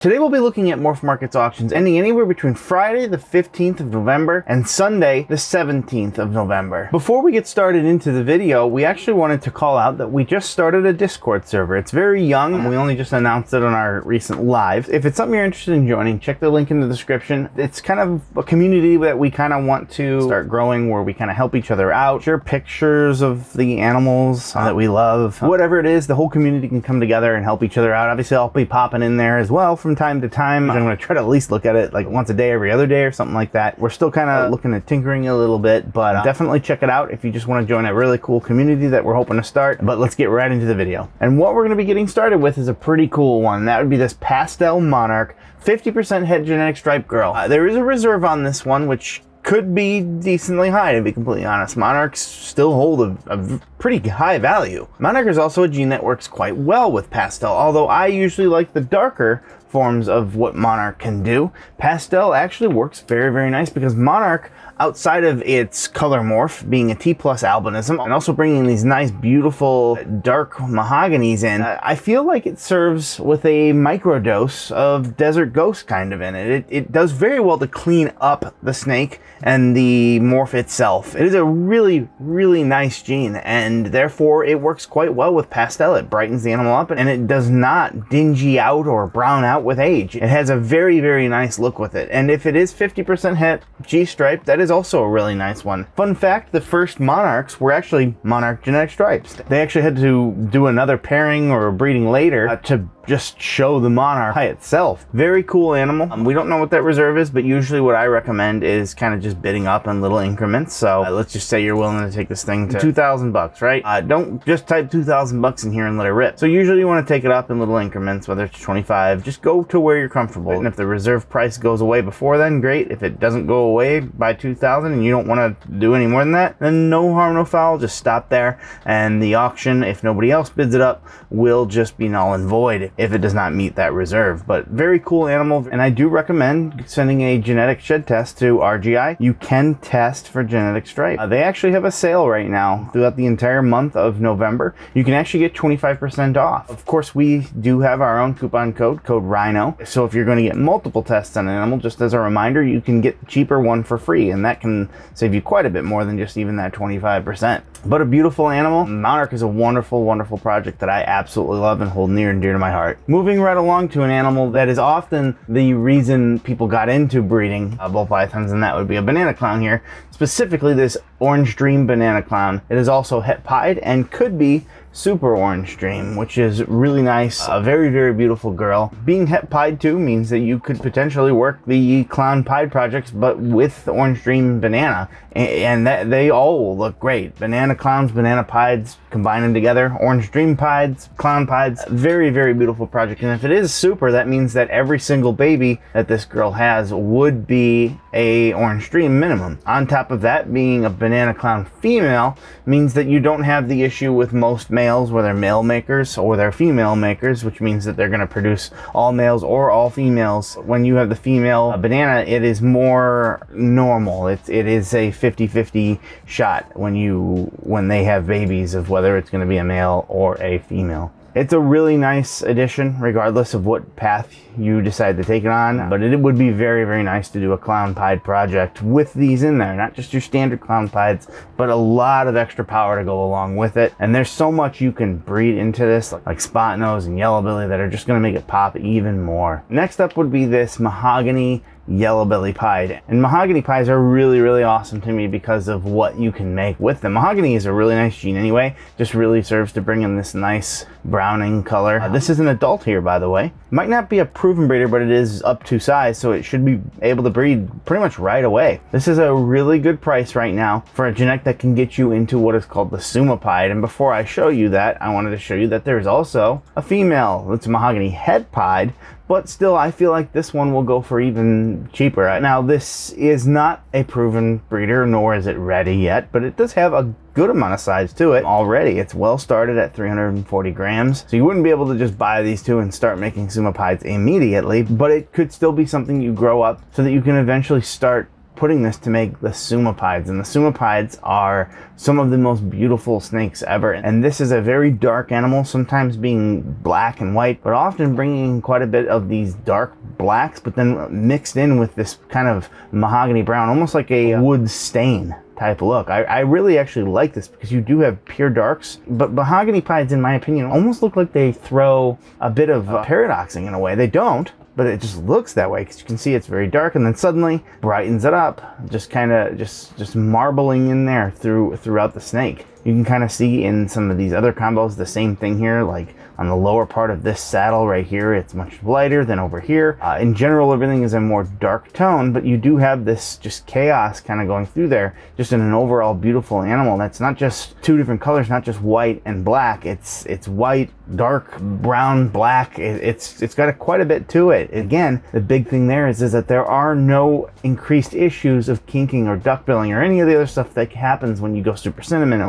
Today we'll be looking at Morphmarket auctions ending anywhere between Friday the 15th of November and Sunday the 17th of November. Before we get started into the video, we actually wanted to call out that we just started a Discord server. It's very young. We only just announced it on our recent live. If it's something you're interested in joining, check the link in the description. It's kind of a community that we kind of want to start growing, where we kind of help each other out, share pictures of the animals that we love. Whatever it is, the whole community can come together and help each other out. Obviously, I'll be popping in there as well from time to time. I'm going to try to at least look at it like once a day, every other day or something like that. We're still kind of looking at tinkering a little bit, but definitely check it out if you just want to join a really cool community that we're hoping to start. But let's get right into the video. And what we're going to be getting started with is a pretty cool one. That would be this Pastel Monarch 50% het genetic stripe girl. There is a reserve on this one, which could be decently high, to be completely honest. Monarchs still hold a pretty high value. Monarch is also a gene that works quite well with Pastel, although I usually like the darker forms of what Monarch can do. Pastel actually works very, very nice because Monarch, outside of its color morph being a T+ albinism and also bringing these nice, beautiful dark mahoganies in, I feel like it serves with a microdose of Desert Ghost kind of in it. It does very well to clean up the snake and the morph itself. It is a really, really nice gene, and therefore it works quite well with Pastel. It brightens the animal up, and it does not dingy out or brown out with age. It has a very, very nice look with it. And if it is 50% het G-stripe, that is also a really nice one. Fun fact, the first Monarchs were actually Monarch genetic stripes. They actually had to do another pairing or breeding later to just show the Monarch by itself. Very cool animal. We don't know what that reserve is, but usually what I recommend is kind of just bidding up in little increments. So let's just say you're willing to take this thing to 2,000 bucks, right? Don't just type 2,000 bucks in here and let it rip. So usually you want to take it up in little increments, whether it's 25, just go to where you're comfortable. And if the reserve price goes away before then, great. If it doesn't go away by 2,000 and you don't want to do any more than that, then no harm, no foul, just stop there. And the auction, if nobody else bids it up, will just be null and void if it does not meet that reserve. But very cool animal, and I do recommend sending a genetic shed test to RGI. You can test for genetic stripe. They actually have a sale right now throughout the entire month of November. You can actually get 25% off. Of course, we do have our own coupon code Rhino. So if you're going to get multiple tests on an animal, just as a reminder, you can get the cheaper one for free, and that can save you quite a bit more than just even that 25%. But a beautiful animal. Monarch is a wonderful, wonderful project that I absolutely love and hold near and dear to my heart. Moving right along to an animal that is often the reason people got into breeding bull pythons, and that would be a banana clown here. Specifically this Orange Dream banana clown. It is also het pied and could be Super Orange Dream, which is really nice. A very, very beautiful girl. Being het pied too means that you could potentially work the clown pied projects, but with Orange Dream banana, and that they all look great. Banana clowns, banana pieds, combining together. Orange Dream pieds, clown pieds. Very, very beautiful project. And if it is super, that means that every single baby that this girl has would be a Orange Dream minimum. On top of that, being a banana clown female means that you don't have the issue with most males where they're male makers or they're female makers, which means that they're going to produce all males or all females. When you have the female banana, it is more normal. It is a 50-50 shot when they have babies of whether it's going to be a male or a female. It's a really nice addition, regardless of what path you decide to take it on. But it would be very, very nice to do a clown pied project with these in there. Not just your standard clown pieds, but a lot of extra power to go along with it. And there's so much you can breed into this, like Spotnose and Yellowbelly, that are just going to make it pop even more. Next up would be this Mahogany Yellowbelly Pied. And Mahogany Pies are really, really awesome to me because of what you can make with them. Mahogany is a really nice gene anyway. Just really serves to bring in this nice browning color. This is an adult here, by the way. Might not be a proven breeder, but it is up to size, so it should be able to breed pretty much right away. This is a really good price right now for a genetic that can get you into what is called the Suma Pied. And before I show you that, I wanted to show you that there's also a female. It's Mahogany Het Pied, but still I feel like this one will go for even cheaper. Now this is not a proven breeder, nor is it ready yet, but it does have a good amount of size to it already. It's well started at 340 grams, so you wouldn't be able to just buy these two and start making Suma Pieds immediately, but it could still be something you grow up so that you can eventually start putting this to make the Suma Pieds, and the Suma Pieds are some of the most beautiful snakes ever. And this is a very dark animal, sometimes being black and white, but often bringing quite a bit of these dark blacks, but then mixed in with this kind of mahogany brown, almost like a wood stain type look. I really actually like this because you do have pure darks, but Mahogany Pieds, in my opinion, almost look like they throw a bit of paradoxing in a way. They don't, but it just looks that way because you can see it's very dark, and then suddenly brightens it up, just kind of just marbling in there throughout the snake. You can kind of see in some of these other combos the same thing here, like on the lower part of this saddle right here, it's much lighter than over here. In general, everything is a more dark tone, but you do have this just chaos kind of going through there, just in an overall beautiful animal. That's not just two different colors, not just white and black. It's white, dark, brown, black. It's got quite a bit to it. Again, the big thing there is that there are no increased issues of kinking or duckbilling or any of the other stuff that happens when you go super cinnamon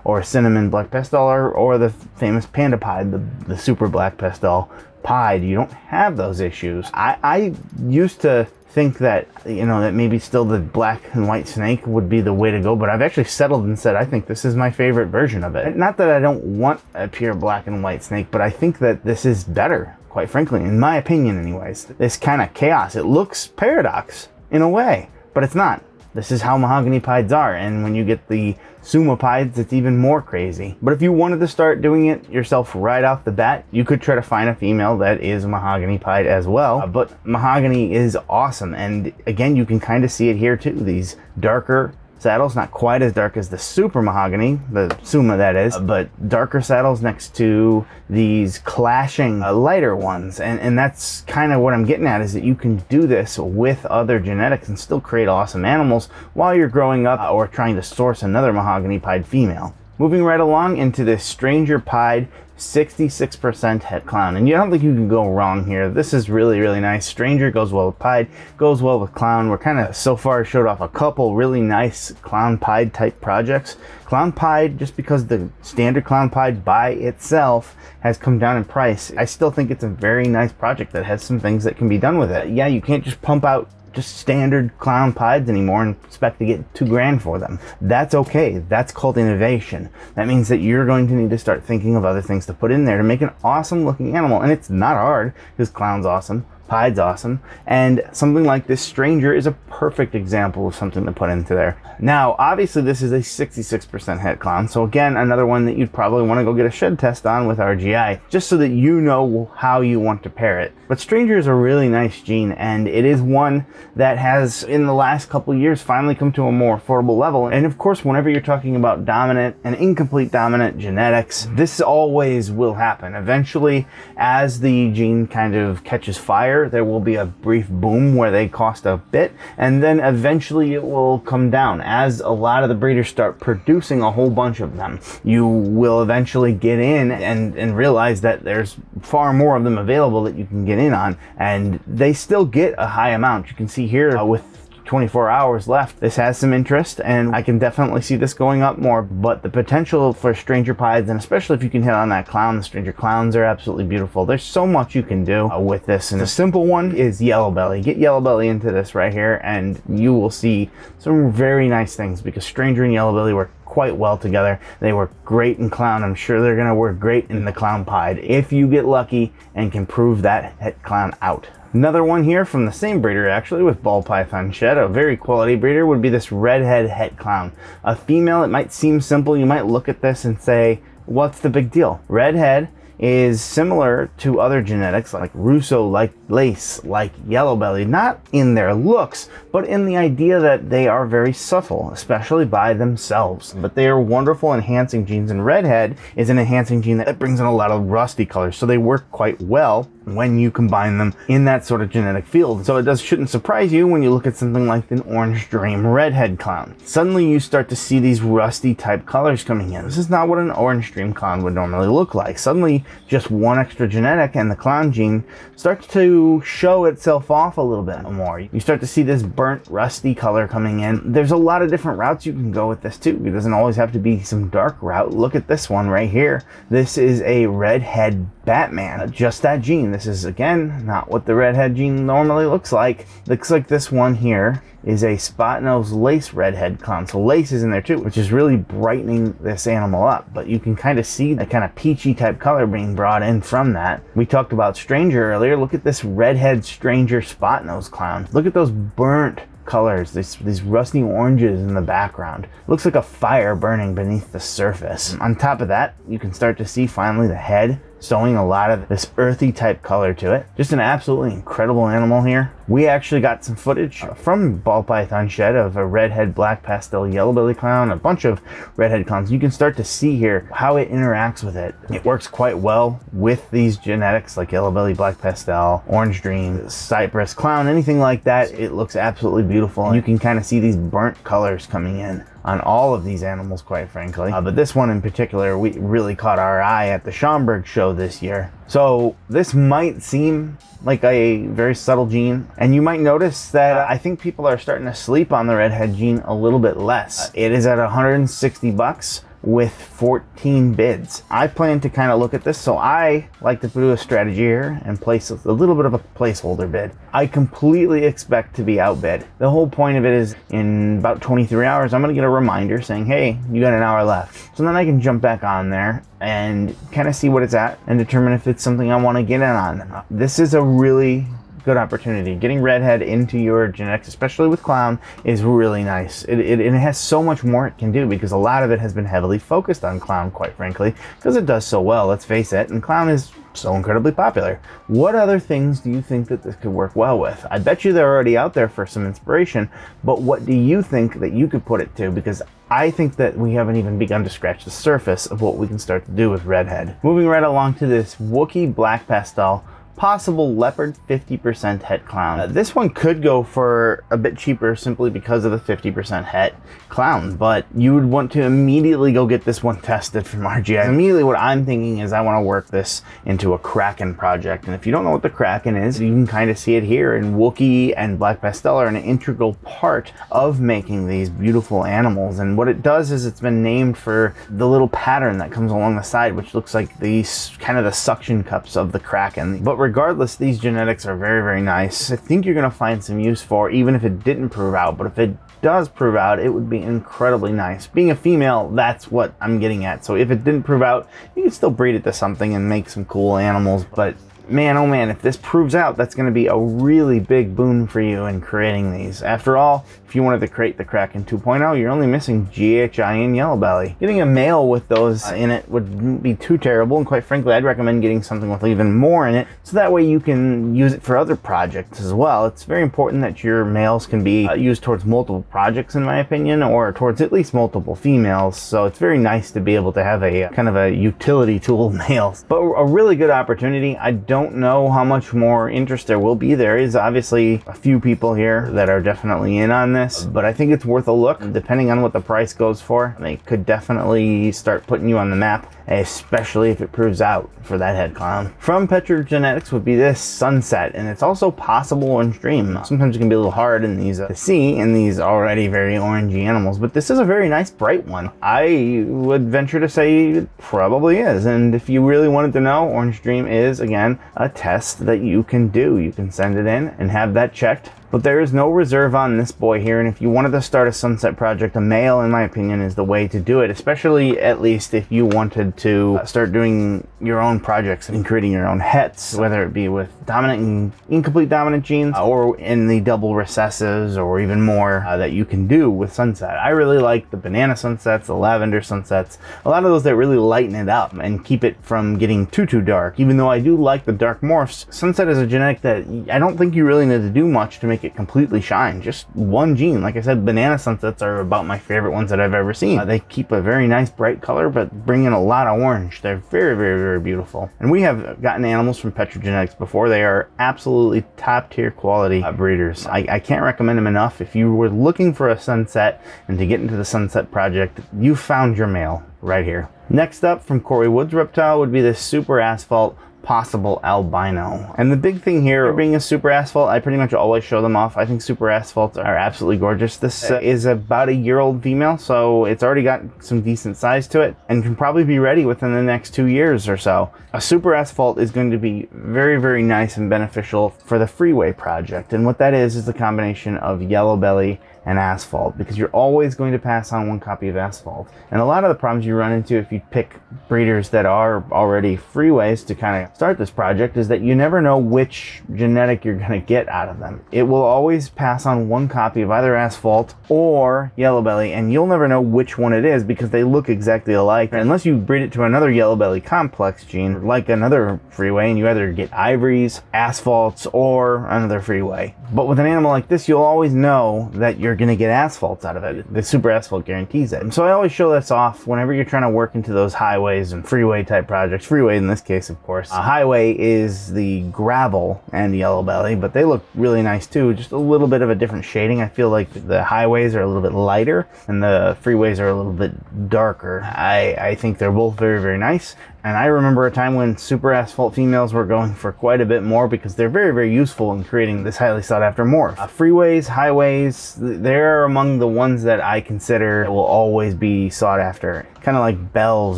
or cinnamon black pastel or the famous panda pied, the super black pastel pied. You don't have those issues. I used to think that, you know, that maybe still the black and white snake would be the way to go, but I've actually settled and said I think this is my favorite version of it. Not that I don't want a pure black and white snake, but I think that this is better, quite frankly, in my opinion anyways. This kind of chaos, it looks paradox in a way, but it's not. This is how Mahogany Pieds are, and when you get the Suma Pieds, it's even more crazy. But if you wanted to start doing it yourself right off the bat, you could try to find a female that is a Mahogany Pied as well. But mahogany is awesome, and again, you can kind of see it here too. These darker saddles, not quite as dark as the super mahogany, the Suma that is, but darker saddles next to these clashing lighter ones. And that's kind of what I'm getting at, is that you can do this with other genetics and still create awesome animals while you're growing up or trying to source another Mahogany Pied female. Moving right along into this Stranger Pied 66% Het Clown, and I don't think you can go wrong here. This is really, really nice. Stranger goes well with Pied, goes well with Clown. We're kind of so far showed off a couple really nice Clown Pied type projects. Clown Pied, just because the standard Clown Pied by itself has come down in price, I still think it's a very nice project that has some things that can be done with it. Yeah, you can't just pump out just standard Clown Pieds anymore and expect to get $2,000 for them. That's okay. That's called innovation. That means that you're going to need to start thinking of other things to put in there to make an awesome looking animal. And it's not hard, because Clown's awesome, Pied's awesome, and something like this Stranger is a perfect example of something to put into there. Now, obviously this is a 66% Het Clown, so again, another one that you'd probably want to go get a shed test on with RGI, just so that you know how you want to pair it. But Stranger is a really nice gene, and it is one that has, in the last couple of years, finally come to a more affordable level. And of course, whenever you're talking about dominant and incomplete dominant genetics, this always will happen. Eventually, as the gene kind of catches fire, there will be a brief boom where they cost a bit, and then eventually it will come down. As a lot of the breeders start producing a whole bunch of them, you will eventually get in and realize that there's far more of them available that you can get in on, and they still get a high amount. You can see here with 24 hours left, this has some interest, and I can definitely see this going up more. But the potential for Stranger Pieds, and especially if you can hit on that Clown, the Stranger Clowns are absolutely beautiful. There's so much you can do with this, and the simple one is Yellowbelly. Get Yellowbelly into this right here, and you will see some very nice things, because Stranger and Yellowbelly work quite well together. They work great in Clown. I'm sure they're going to work great in the Clown Pied if you get lucky and can prove that Het Clown out. Another one here from the same breeder, actually, with Ball Python Shed, a very quality breeder, would be this Redhead Het Clown. A female, it might seem simple. You might look at this and say, what's the big deal? Redhead is similar to other genetics like Russo, like Lace, like Yellowbelly, not in their looks, but in the idea that they are very subtle, especially by themselves. But they are wonderful enhancing genes, and Redhead is an enhancing gene that brings in a lot of rusty colors, so they work quite well when you combine them in that sort of genetic field. So it shouldn't surprise you when you look at something like an Orange Dream Redhead Clown. Suddenly you start to see these rusty type colors coming in. This is not what an Orange Dream Clown would normally look like. Suddenly just one extra genetic and the clown gene starts to show itself off a little bit more. You start to see this burnt, rusty color coming in. There's a lot of different routes you can go with this too. It doesn't always have to be some dark route. Look at this one right here. This is a Redhead Batman, just that gene. This is, again, not what the Redhead gene normally looks like. Looks like this one here is a Spotnose lace Redhead Clown. So lace is in there too, which is really brightening this animal up. But you can kind of see that kind of peachy type color being brought in from that. We talked about Stranger earlier. Look at this Redhead Stranger Spotnose Clown. Look at those burnt colors, these rusty oranges in the background. Looks like a fire burning beneath the surface. On top of that, you can start to see finally the head showing a lot of this earthy type color to it. Just an absolutely incredible animal here. We actually got some footage from Ball Python Shed of a Redhead Black Pastel Yellowbelly Clown, a bunch of Redhead Clowns. You can start to see here how it interacts with it. It works quite well with these genetics like Yellowbelly, Black Pastel, Orange Dream, Cypress Clown, anything like that. It looks absolutely beautiful. And you can kind of see these burnt colors coming in on all of these animals, quite frankly. But this one in particular, we really caught our eye at the Schaumburg show this year. So this might seem like a very subtle gene, and you might notice that I think people are starting to sleep on the Redhead gene a little bit less. It is at 160 bucks with 14 bids. I plan to kind of look at this, so I like to do a strategy here and place a little bit of a placeholder bid. I completely expect to be outbid. The whole point of it is in about 23 hours, I'm gonna get a reminder saying, hey, you got an hour left. So then I can jump back on there and kind of see what it's at and determine if it's something I want to get in on. This is a really good opportunity. Getting Redhead into your genetics, especially with Clown, is really nice. It has so much more it can do, because a lot of it has been heavily focused on Clown, quite frankly, because it does so well, let's face it, and Clown is so incredibly popular. What other things do you think that this could work well with? I bet you they're already out there for some inspiration, but what do you think that you could put it to? Because I think that we haven't even begun to scratch the surface of what we can start to do with Redhead. Moving right along to this Wookie Black Pastel possible Leopard 50% Het Clown. This one could go for a bit cheaper simply because of the 50% Het Clown, but you would want to immediately go get this one tested from RGI. Immediately what I'm thinking is I want to work this into a Kraken project, and if you don't know what the Kraken is, you can kind of see it here, and Wookie and Black Pastel are an integral part of making these beautiful animals, and what it does is it's been named for the little pattern that comes along the side, which looks like these kind of the suction cups of the Kraken. But regardless, these genetics are very, very nice. I think you're going to find some use for, even if it didn't prove out, but if it does prove out, it would be incredibly nice. Being a female, that's what I'm getting at. So if it didn't prove out, you can still breed it to something and make some cool animals, but man, oh man, if this proves out, that's going to be a really big boon for you in creating these. After all, if you wanted to create the Kraken 2.0, you're only missing GHI and Yellowbelly. Getting a male with those in it wouldn't be too terrible, and quite frankly, I'd recommend getting something with even more in it, so that way you can use it for other projects as well. It's very important that your males can be used towards multiple projects, in my opinion, or towards at least multiple females, so it's very nice to be able to have a kind of a utility tool males. But a really good opportunity. I don't know how much more interest there will be. There is obviously a few people here that are definitely in on this, but I think it's worth a look. Depending on what the price goes for, they could definitely start putting you on the map, especially if it proves out for that Het Clown. From Petra Genetics would be this Sunset, and it's also possible Orange Dream. Sometimes it can be a little hard in these to see in these already very orangey animals, but this is a very nice bright one. I would venture to say it probably is, and if you really wanted to know, Orange Dream is, again, a test that you can do. You can send it in and have that checked, but there is no reserve on this boy here, and if you wanted to start a Sunset project, a male, in my opinion, is the way to do it, especially at least if you wanted to start doing your own projects and creating your own hets, whether it be with dominant and incomplete dominant genes, or in the double recessives, or even more that you can do with Sunset. I really like the banana sunsets, the lavender sunsets, a lot of those that really lighten it up and keep it from getting too dark. Even though I do like the dark morphs, Sunset is a genetic that I don't think you really need to do much to make make it completely shine. Just one gene. Like I said, banana sunsets are about my favorite ones that I've ever seen. They keep a very nice bright color, but bring in a lot of orange. They're very, very, very beautiful. And we have gotten animals from Petrogenetics before. They are absolutely top tier quality breeders. I can't recommend them enough. If you were looking for a sunset and to get into the sunset project, you found your male right here. Next up from Corey Woods Reptile would be this Super Asphalt Possible Albino. And the big thing here, being a Super Asphalt, I pretty much always show them off. I think Super Asphalts are absolutely gorgeous. This is about a year-old female, so it's already got some decent size to it and can probably be ready within the next 2 years or so. A Super Asphalt is going to be very, very nice and beneficial for the freeway project. And what that is the combination of Yellowbelly and Asphalt, because you're always going to pass on one copy of Asphalt. And a lot of the problems you run into if you pick breeders that are already freeways to kind of start this project is that you never know which genetic you're going to get out of them. It will always pass on one copy of either Asphalt or Yellowbelly, and you'll never know which one it is because they look exactly alike, unless you breed it to another Yellowbelly complex gene like another freeway, and you either get Ivories, Asphalts, or another freeway. But with an animal like this, you'll always know that you're going to get Asphalts out of it. The Super Asphalt guarantees it. And so I always show this off whenever you're trying to work into those highways and freeway type projects. Freeway in this case, of course. A highway is the gravel and the Yellowbelly, but they look really nice too. Just a little bit of a different shading. I feel like the highways are a little bit lighter and the freeways are a little bit darker. I think they're both very, very nice. And I remember a time when Super Asphalt females were going for quite a bit more because they're very, very useful in creating this highly sought after morph. Freeways, highways, they're among the ones that I consider will always be sought after. Kind of like bells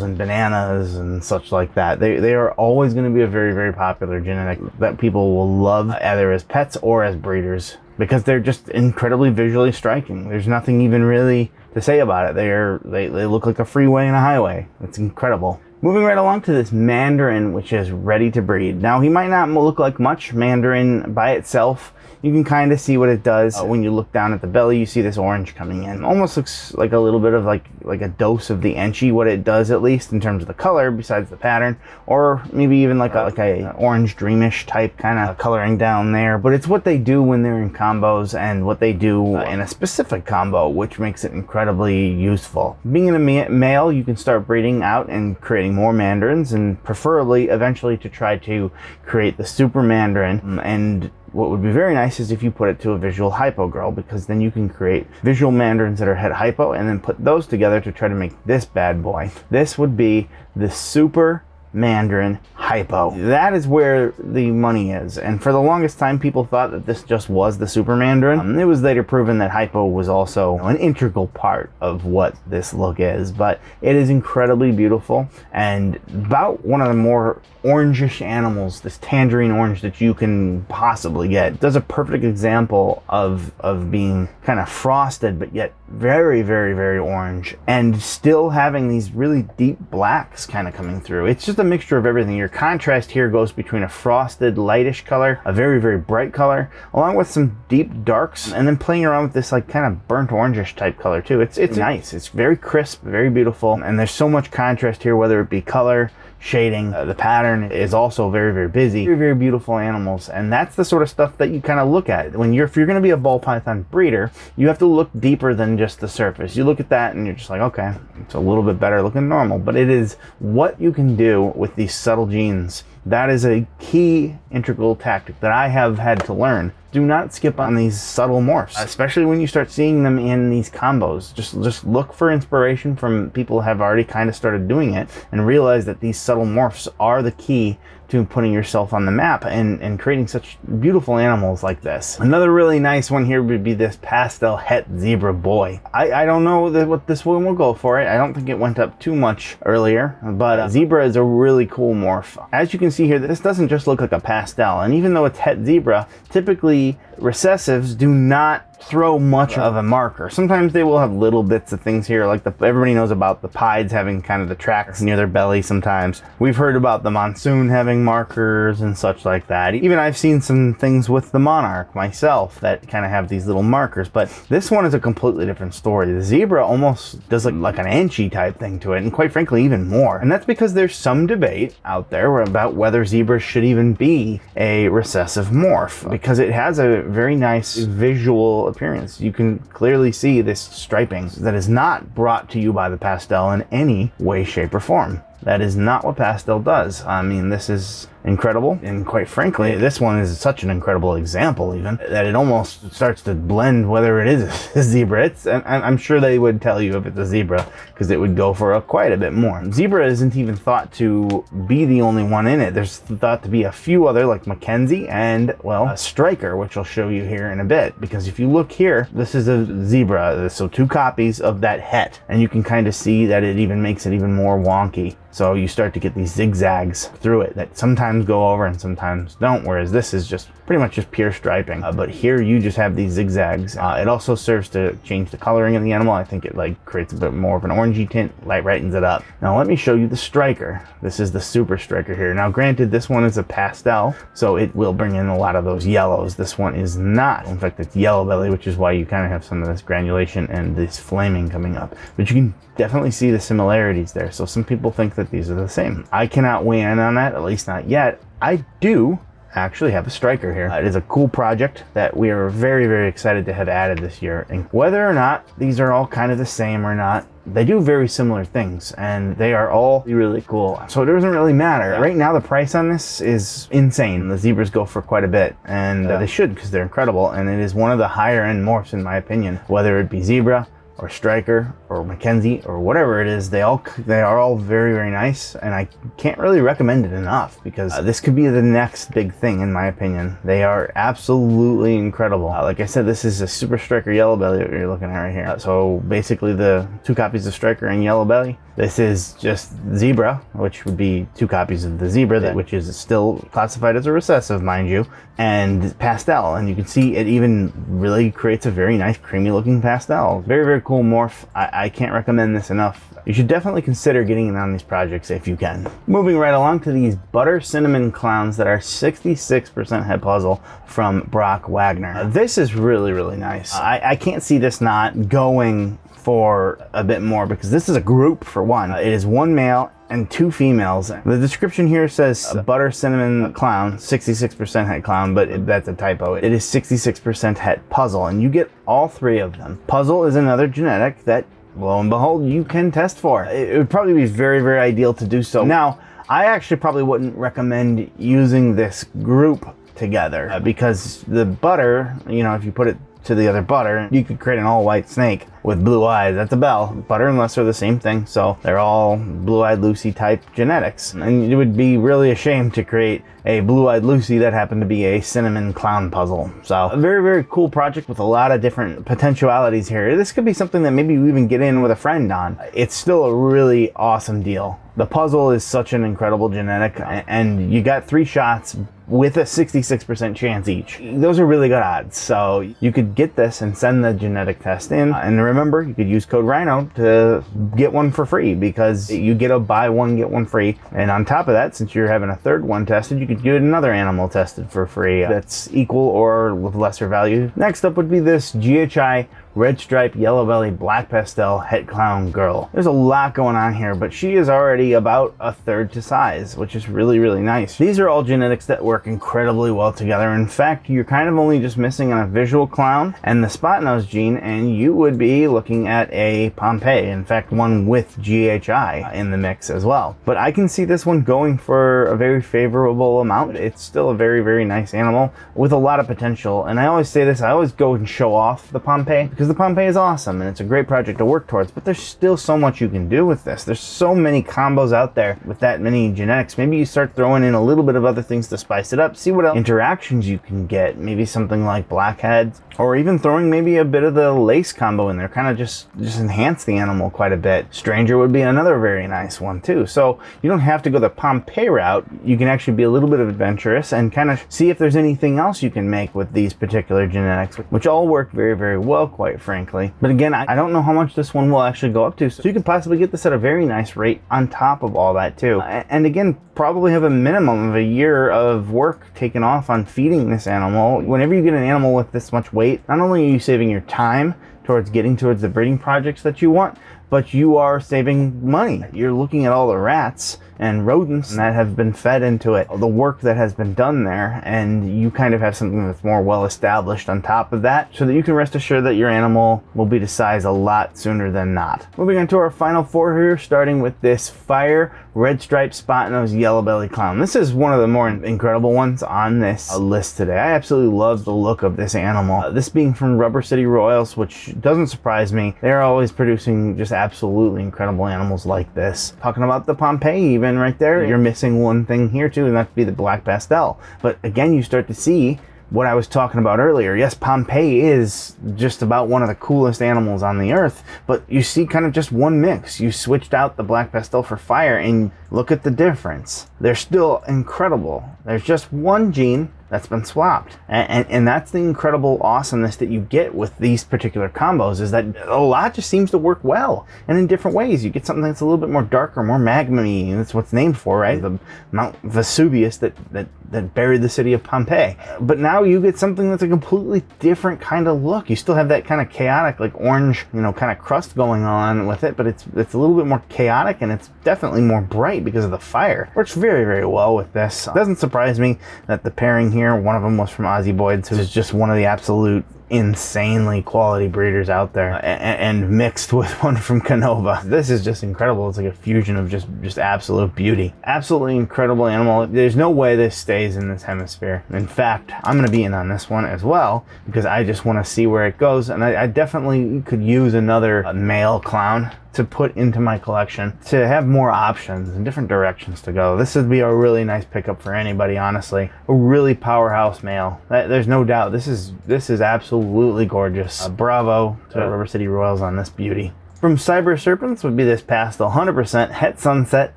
and bananas and such like that. They are always going to be a very, very popular genetic that people will love either as pets or as breeders because they're just incredibly visually striking. There's nothing even really to say about it. They look like a freeway and a highway. It's incredible. Moving right along to this Mandarin, which is ready to breed. Now, he might not look like much. Mandarin by itself, you can kind of see what it does. When you look down at the belly, you see this orange coming in. Almost looks like a little bit of like a dose of the Enchi, what it does at least in terms of the color besides the pattern, or maybe even like a orange dreamish type kind of coloring down there. But it's what they do when they're in combos and what they do in a specific combo, which makes it incredibly useful. Being a male, you can start breeding out and creating more Mandarins, and preferably eventually to try to create the Super Mandarin. And what would be very nice is if you put it to a visual hypo girl, because then you can create visual Mandarins that are het hypo and then put those together to try to make this bad boy. This would be the Super Mandarin Hypo. That is where the money is, and for the longest time people thought that this just was the Super Mandarin. It was later proven that Hypo was also an integral part of what this look is, but it is incredibly beautiful and about one of the more orangish animals, this tangerine orange that you can possibly get. It does a perfect example of being kind of frosted but yet very, very, very orange and still having these really deep blacks kind of coming through. It's just a mixture of everything. Your contrast here goes between a frosted lightish color, a very, very bright color, along with some deep darks, and then playing around with this like kind of burnt orangish type color too. It's nice. It's very crisp, very beautiful, and there's so much contrast here, whether it be color, shading. The pattern is also very, very busy. Very, very beautiful animals, and that's the sort of stuff that you kind of look at when if you're going to be a ball python breeder. You have to look deeper than just the surface. You look at that and you're just like, okay, it's a little bit better looking than normal, but it is what you can do with these subtle genes. That is a key integral tactic that I have had to learn. Do not skip on these subtle morphs, especially when you start seeing them in these combos. Just look for inspiration from people who have already kind of started doing it and realize that these subtle morphs are the key to putting yourself on the map and creating such beautiful animals like this. Another really nice one here would be this Pastel Het Zebra boy. I don't know what this one will go for it. I don't think it went up too much earlier, but Zebra is a really cool morph. As you can see here, this doesn't just look like a pastel, and even though it's Het Zebra, typically recessives do not throw much of a marker. Sometimes they will have little bits of things here, like everybody knows about the Pieds having kind of the tracks near their belly sometimes. We've heard about the Monsoon having markers and such like that. Even I've seen some things with the Monarch myself that kind of have these little markers, but this one is a completely different story. The Zebra almost does like an Anchy type thing to it, and quite frankly even more. And that's because there's some debate out there about whether zebras should even be a recessive morph, because it has a very nice visual appearance. You can clearly see this striping that is not brought to you by the Pastel in any way, shape, or form. That is not what Pastel does. I mean, this is incredible, and quite frankly, this one is such an incredible example even that it almost starts to blend whether it is a zebra. And I'm sure they would tell you if it's a zebra, because it would go for quite a bit more. Zebra isn't even thought to be the only one in it. There's thought to be a few other, like Mackenzie and, well, a Striker, which I'll show you here in a bit, because if you look here, this is a zebra, so 2 copies of that het, and you can kind of see that it even makes it even more wonky. So you start to get these zigzags through it that sometimes go over and sometimes don't, whereas this is just pretty much just pure striping. But here you just have these zigzags. It also serves to change the coloring of the animal. I think it like creates a bit more of an orangey tint, like brightens it up. Now let me show you the Striker. This is the Super Striker here. Now granted, this one is a pastel, so it will bring in a lot of those yellows. This one is not. In fact, it's Yellowbelly, which is why you kind of have some of this granulation and this flaming coming up. But you can definitely see the similarities there. So some people think that these are the same. I cannot weigh in on that, at least not yet. I do actually have a Striker here. It is a cool project that we are very, very excited to have added this year. And whether or not these are all kind of the same or not, they do very similar things, and they are all really cool. So it doesn't really matter. Right now, the price on this is insane. The zebras go for quite a bit, and they should, because they're incredible. And it is one of the higher end morphs, in my opinion, whether it be zebra or Striker or Mackenzie or whatever it is. They are all very, very nice, and I can't really recommend it enough, because this could be the next big thing, in my opinion. They are absolutely incredible. Like I said, this is a Super Striker Yellowbelly that you're looking at right here. So basically the 2 copies of Striker and Yellowbelly. This is just Zebra, which would be 2 copies of the Zebra, which is still classified as a recessive, mind you, and Pastel. And you can see it even really creates a very nice creamy looking pastel. Very, very cool morph. I can't recommend this enough. You should definitely consider getting in on these projects if you can. Moving right along to these Butter Cinnamon Clowns that are 66% het puzzle from Brock Wagner. This is really, really nice. I can't see this not going for a bit more, because this is a group for one. It is 1 male and 2 females. The description here says Butter Cinnamon Clown, 66% het clown, but that's a typo. It is 66% het puzzle, and you get all 3 of them. Puzzle is another genetic that, lo and behold, you can test for. It would probably be very, very ideal to do so. Now, I actually probably wouldn't recommend using this group together, because the butter, you know, if you put it to the other butter, you could create an all-white snake with blue eyes. That's a bell. Butter and Less are the same thing, so they're all blue-eyed Lucy type genetics. And it would be really a shame to create a blue-eyed Lucy that happened to be a cinnamon clown puzzle. So a very, very cool project with a lot of different potentialities here. This could be something that maybe you even get in with a friend on. It's still a really awesome deal. The puzzle is such an incredible genetic, and you got 3 shots with a 66% chance each. Those are really good odds. So you could get this and send the genetic test in. And remember, you could use code Rhino to get one for free, because you get a buy one, get one free. And on top of that, since you're having a 3rd one tested, you could get another animal tested for free that's equal or with lesser value. Next up would be this GHI Redstripe Yellowbelly Black Pastel Het Clown girl. There's a lot going on here, but she is already about a 1/3 to size, which is really, really nice. These are all genetics that work incredibly well together. In fact, you're kind of only just missing on a visual clown and the Spotnose gene, and you would be looking at a Pompeii. In fact, one with GHI in the mix as well. But I can see this one going for a very favorable amount. It's still a very, very nice animal with a lot of potential. And I always say this, I always go and show off the Pompeii, because the Pompeii is awesome and it's a great project to work towards, but there's still so much you can do with this. There's so many combos out there with that many genetics. Maybe you start throwing in a little bit of other things to spice it up, see what else interactions you can get. Maybe something like blackheads or even throwing maybe a bit of the lace combo in there, kind of just enhance the animal quite a bit. Stranger would be another very nice one too. So you don't have to go the Pompeii route. You can actually be a little bit adventurous and kind of see if there's anything else you can make with these particular genetics, which all work very, very well, quite frankly. But again, I don't know how much this one will actually go up to, so you could possibly get this at a very nice rate on top of all that too. And again, probably have a minimum of a year of work taken off on feeding this animal. Whenever you get an animal with this much weight, not only are you saving your time towards getting towards the breeding projects that you want, but you are saving money. You're looking at all the rats and rodents that have been fed into it, the work that has been done there, and you kind of have something that's more well established on top of that, so that you can rest assured that your animal will be to size a lot sooner than not. Moving on to our final four here, starting with this Fire Redstripe Spotnose Yellowbelly Clown. This is one of the more incredible ones on this list today. I absolutely love the look of this animal. This being from Rubber City Royals, which doesn't surprise me. They're always producing just absolutely incredible animals like this. Talking about the Pompeii even right there, you're missing one thing here too, and that'd be the black pastel. But again, you start to see what I was talking about earlier. Yes, Pompeii is just about one of the coolest animals on the earth, but you see kind of just one mix. You switched out the black pastel for Fire and look at the difference. They're still incredible. There's just one gene that's been swapped. And that's the incredible awesomeness that you get with these particular combos, is that a lot just seems to work well and in different ways. You get something that's a little bit more darker, more magma-y, and that's what's named for, right? The Mount Vesuvius that buried the city of Pompeii. But now you get something that's a completely different kind of look. You still have that kind of chaotic, like orange, kind of crust going on with it, but it's a little bit more chaotic, and it's definitely more bright because of the fire. Works very, very well with this. It doesn't surprise me that the pairing here, one of them was from Ozzy Boyd's, who's just one of the absolute insanely quality breeders out there, and mixed with one from Canova. This is just incredible. It's like a fusion of just absolute beauty. Absolutely incredible animal. There's no way this stays in this hemisphere. In fact, I'm going to be in on this one as well, because I just want to see where it goes, and I definitely could use another male clown to put into my collection to have more options and different directions to go. This would be a really nice pickup for anybody, honestly. A really powerhouse male. There's no doubt. This is absolutely gorgeous. Bravo to Rubber City Royals on this beauty. From Cyber Serpents would be this Pastel 100% Het Sunset,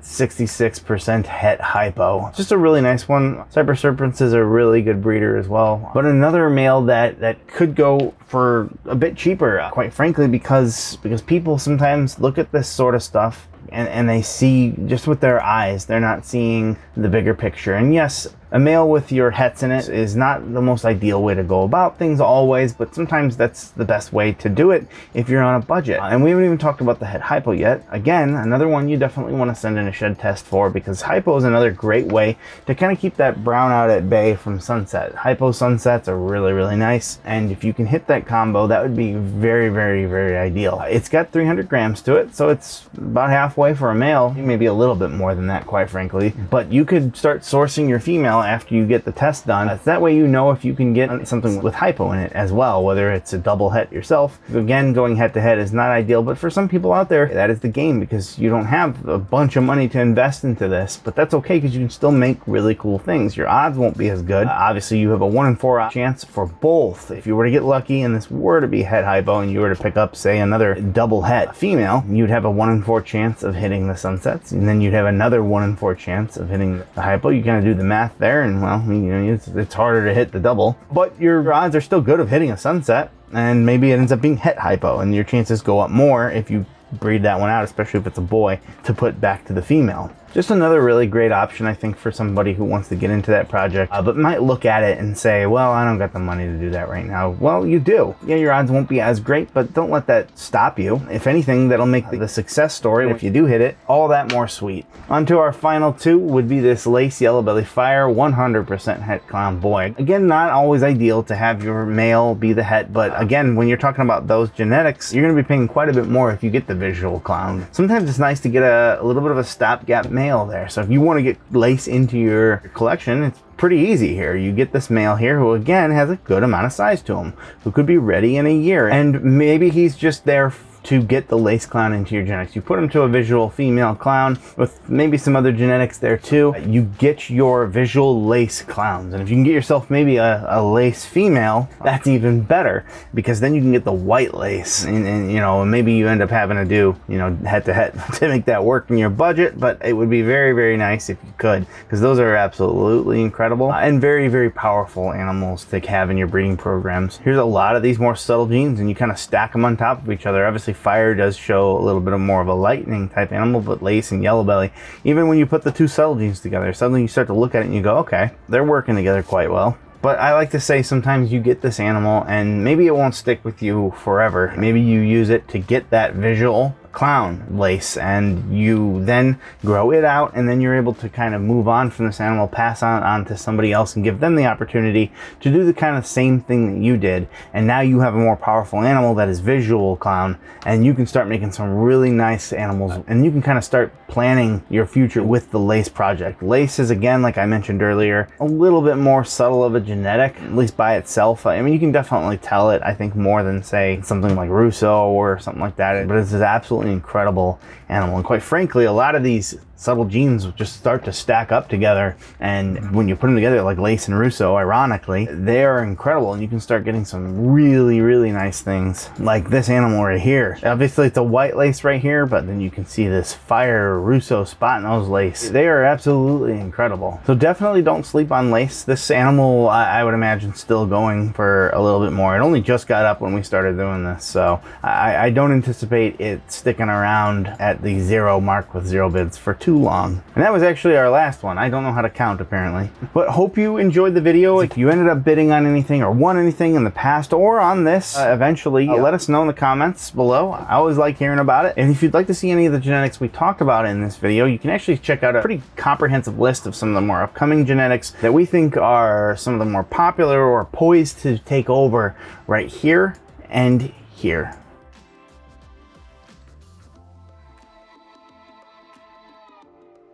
66% Het Hypo. Just a really nice one. Cyber Serpents is a really good breeder as well. But another male that could go for a bit cheaper, quite frankly, because people sometimes look at this sort of stuff and they see just with their eyes. They're not seeing the bigger picture. And yes, a male with your hets in it is not the most ideal way to go about things always, but sometimes that's the best way to do it if you're on a budget. And we haven't even talked about the Het Hypo yet. Again, another one you definitely want to send in a shed test for, because Hypo is another great way to kind of keep that brown out at bay from sunset. Hypo sunsets are really, really nice, and if you can hit that combo, that would be very, very, very ideal. It's got 300 grams to it, so it's about halfway for a male, maybe a little bit more than that, quite frankly. But you could start sourcing your female after you get the test done. That way you know if you can get something with hypo in it as well, whether it's a double het yourself. Again, going head to head is not ideal, but for some people out there, that is the game, because you don't have a bunch of money to invest into this, but that's okay, because you can still make really cool things. Your odds won't be as good. Obviously, you have a 1 in 4 chance for both. If you were to get lucky and this were to be het hypo and you were to pick up, say, another double het female, you'd have a 1 in 4 chance of hitting the sunsets, and then you'd have another 1 in 4 chance of hitting the hypo. You kind of do the math there, and well, it's harder to hit the double, but your odds are still good of hitting a sunset, and maybe it ends up being het hypo, and your chances go up more if you breed that one out, especially if it's a boy, to put back to the female. Just another really great option, I think, for somebody who wants to get into that project, but might look at it and say, well, I don't got the money to do that right now. Well, you do. Yeah, your odds won't be as great, but don't let that stop you. If anything, that'll make the success story, if you do hit it, all that more sweet. On to our final two would be this Lace Yellowbelly Fire 100% Het Clown boy. Again, not always ideal to have your male be the het, but again, when you're talking about those genetics, you're going to be paying quite a bit more if you get the visual clown. Sometimes it's nice to get a little bit of a stopgap male there. So if you want to get lace into your collection, it's pretty easy here. You get this male here who again has a good amount of size to him, who could be ready in a year, and maybe he's just there to get the lace clown into your genetics. You put them to a visual female clown with maybe some other genetics there too. You get your visual lace clowns. And if you can get yourself maybe a lace female, that's even better, because then you can get the white lace, and you know, maybe you end up having to do, you know, head to head to make that work in your budget, but it would be very, very nice if you could, because those are absolutely incredible and very, very powerful animals to have in your breeding programs. Here's a lot of these more subtle genes, and you kind of stack them on top of each other. Obviously fire does show a little bit of more of a lightning type animal, but lace and Yellowbelly, even when you put the two subtle genes together, suddenly you start to look at it and you go, okay, they're working together quite well. But I like to say sometimes you get this animal and maybe it won't stick with you forever. Maybe you use it to get that visual clown lace, and you then grow it out, and then you're able to kind of move on from this animal, pass on to somebody else, and give them the opportunity to do the kind of same thing that you did. And now you have a more powerful animal that is visual clown, and you can start making some really nice animals, and you can kind of start planning your future with the lace project. Lace is, again, like I mentioned earlier, a little bit more subtle of a genetic, at least by itself. I mean, you can definitely tell it, I think, more than say something like Russo or something like that, but it's absolutely incredible animal. And quite frankly, a lot of these subtle genes just start to stack up together, and when you put them together, like lace and Russo, ironically, they are incredible, and you can start getting some really, really nice things like this animal right here. Obviously it's a white lace right here, but then you can see this fire Russo Spotnose lace. They are absolutely incredible. So definitely don't sleep on lace. This animal, I would imagine, still going for a little bit more. It only just got up when we started doing this, so I don't anticipate it sticking around at the 0 mark with 0 bids for too long. And that was actually our last one. I don't know how to count, apparently. But hope you enjoyed the video. If you ended up bidding on anything or won anything in the past or on this eventually, let us know in the comments below. I always like hearing about it. And if you'd like to see any of the genetics we talked about in this video, you can actually check out a pretty comprehensive list of some of the more upcoming genetics that we think are some of the more popular or poised to take over right here and here.